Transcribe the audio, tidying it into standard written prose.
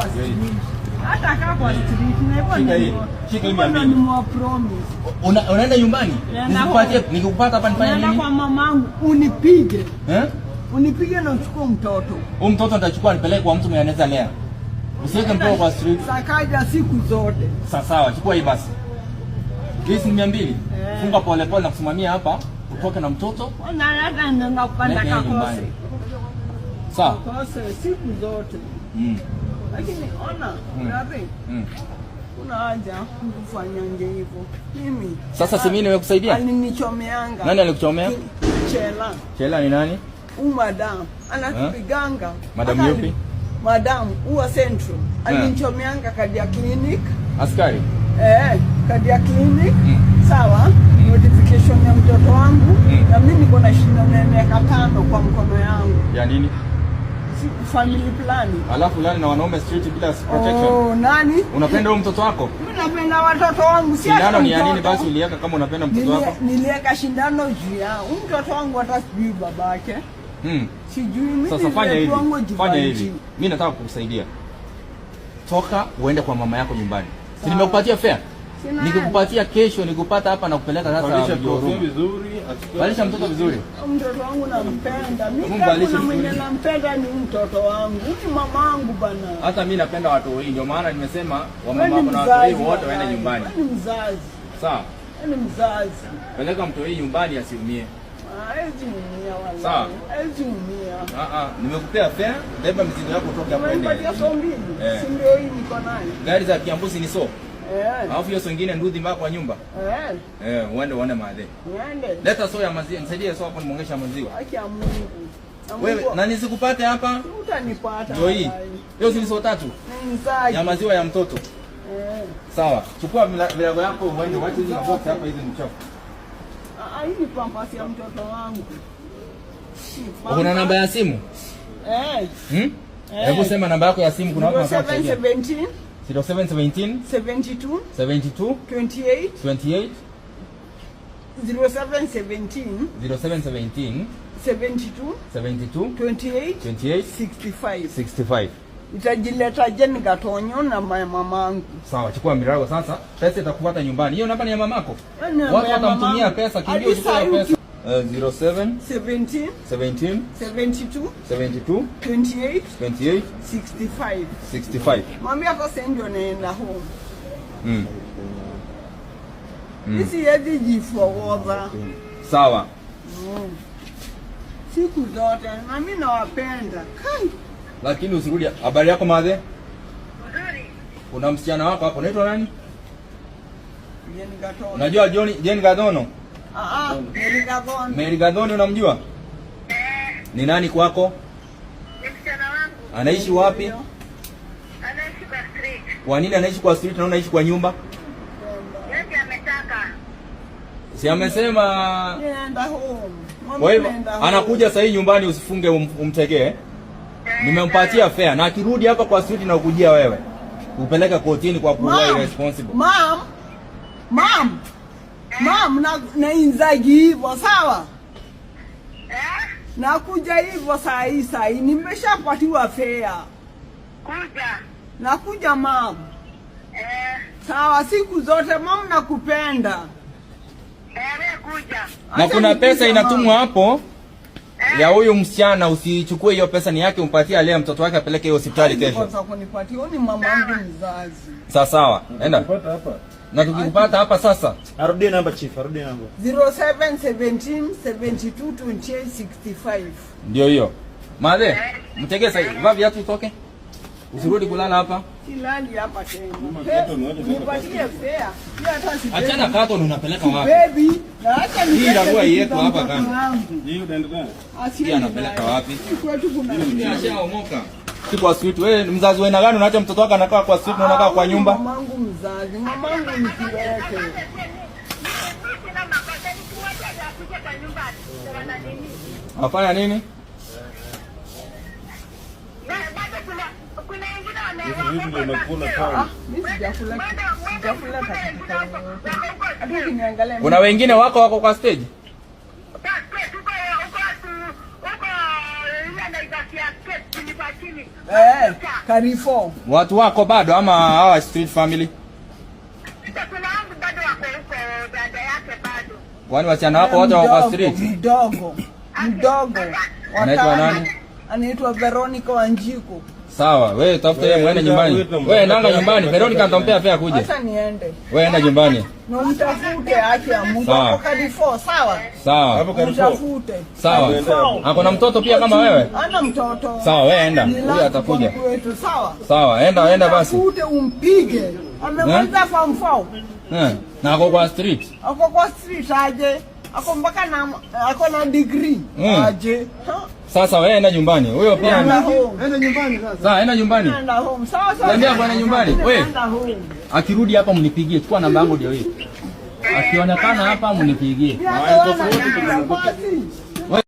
kwa street. Hata kaa kwa street na hivyo ni more promise. Unaenda nyumbani? Nikupata hapa nifanye nini? Naenda kwa mamangu unipige. Unipige na uchukue mtoto. Huyo mtoto nitachukua nipeleke kwa mtu mwenye anaweza lea. Usiweke mtoto kwa street. Sakaja siku zote. Sawa, chukua hii basi. Hii ni 200. Funga pole pole na kusimamia hapa, utoke na mtoto. Na hata nenda kupanda kakose. Sawa. Kakose siku zote. Lakini ona, rabi. Kuna haja kufanya nje hivyo. Mimi. Sasa si mimi nimekusaidia? Alinichomeanga. Nani alikuchomea? Chela. Chela ni nani? Madam. Anatupiganga. Madam yupi? Madam, uwa Central. Alinichomeanga kadi ya clinic. Askari? Kadi ya clinic. Sawa. Notification ya mtoto wangu. Na mimi niko na shida na miaka 5 kwa mkono yangu. Ya nini? Family planning. Alafu lani na wanaume street bila protection. Nani? Unapenda huyo mtoto wako? Mimi napenda watoto wangu. Si shindano ni ya nini basi uliweka kama unapenda mtoto wako? Niliweka shindano juu ya mtoto wangu hata sijui babake. Sijui mimi. Sasa fanya hivi. Mimi nataka kukusaidia. Toka uende kwa mama yako nyumbani. Si nimekupatia fare? Nikikupatia kesho nikupata hapa na kupeleka sasa vizuri. Balisha mtoto vizuri. Mtoto wangu nampenda. Mimi kama mwenye nampenda ni mtoto wangu. Ni mamangu bana. Hata mimi napenda watu wengi ndio maana nimesema wamama wako na watu wengi wote waende nyumbani. Ni mzazi. Sawa? Ni mzazi. Peleka mtoto hii nyumbani asiumie. Haezi umia wala. Sawa? Haezi umia. Nimekupea fare, beba mizigo yako kutoka hapo ende. Nimepatia so mbili. Si ndio hii niko nayo. Gari za Kiambuzi ni so. Alafu hiyo wengine ndudhi mpaka kwa nyumba. Uende madhe. Leta so ya maziwa, nisaidie so hapo nimongesha maziwa. Haki ya Mungu. Wewe na nisikupate hapa? Utanipata. Ndio hii. Hiyo si so 3. Ya maziwa ya mtoto. Sawa. Chukua milago yako uende wacha hizo na box hapa hizi mchafu. Hii ni pampasi ya mtoto wangu. Una namba ya simu? Hebu sema namba yako ya simu kuna watu wanataka kusaidia. 0717 72 28 0717 0717 72 28 65. Itajileta jeni gatonyo na mamangu. Sawa, chukua mirago sasa. Pesa itakupata nyumbani. Hiyo namba ni ya mamako. Watu watamtumia pesa, kimbio chukua pesa. 07 17 72 28 65. Mwambia kwa ndio naenda home. Sisi yedi jifogoza. Sawa. Siku zote na mimi nawapenda. Lakini usirudi. Habari yako madhe? Nzuri. Kuna msichana wako hapo anaitwa nani? Jeni Gatono. Unajua Jeni Gatono? Mary Gatono. Mary Gatono unamjua? Ni nani kwako? Ni msichana wangu. Anaishi wapi? Anaishi kwa street. Kwa nini anaishi kwa street na unaishi kwa nyumba? Yeye ametaka. Si amesema nenda home. Kwa hivyo anakuja sasa hii nyumbani usifunge umtegee. Nimempatia fare na akirudi hapa kwa street na ukujia wewe. Upeleka kotini kwa kuwa irresponsible. Mom, na inzagi hivyo sawa? Nakuja hivyo saa hii nimeshapatiwa fare. Kuja. Nakuja mom. Sawa siku zote mom nakupenda. Kuja. Na kuna pesa inatumwa hapo. Ya huyu msichana usichukue hiyo pesa ni yake umpatie alea mtoto wake apeleke hospitali kesho. Sasa kunipatia ni mamangu mzazi. Sawa. Enda. Na tukikupata hapa sasa. Arudie namba chief, arudie namba. 0717 72 28 65. Ndio hiyo. Madhe, mtegee sasa. Vaa viatu utoke. Usirudi kulala hapa. Silali hapa tena. Nipatie fare. Achana kato unapeleka wapi? Baby, na acha hii ndio iweko hapa kama. Hii unaendelea. Hii anapeleka wapi? Kwetu kuna Ashaomoka. Si kwa street wewe mzazi wewe na gani unaacha mtoto wako anakaa kwa street na unakaa kwa nyumba? Mamangu mzazi, mamangu nikiweke. Afanya nini? Hivi ndio unakula town. Mimi sijakula katika. Hadi kiniangalia. Kuna wengine wako kwa stage? Carrefour. Watu wako bado ama hawa street family? Kuna wangu bado wako huko, dada yake bado. Kwani wasichana wako wote wako kwa street? Mdogo. Anaitwa nani? Anaitwa Veronica Wanjiku. Sawa, wewe tafuta yeye mwende nyumbani. Wewe nanga nyumbani, Veronica nitampea fare kuja. Sasa niende. Wewe enda nyumbani. Na mtafute haki ya Mungu hapo Carrefour, sawa? Sawa. Hapo Carrefour. Mtafute. Sawa. Ako na mtoto pia kama wewe? Ana mtoto. Sawa, wewe enda. Huyu atakuja. Sawa. Sawa, enda basi. Mtafute umpige. Amemaliza form 4. Na ako kwa street. Ako kwa street aje. Ako mpaka na ako na degree. Aje. Sasa wewe enda nyumbani. Huyo pia enda nyumbani sasa. Sawa, enda nyumbani. Enda home. Sawa. Ndio bwana nyumbani. Wewe. Enda home. Akirudi hapa mnipigie. Chukua namba yangu ndio hii. Akionekana hapa mnipigie. Basi.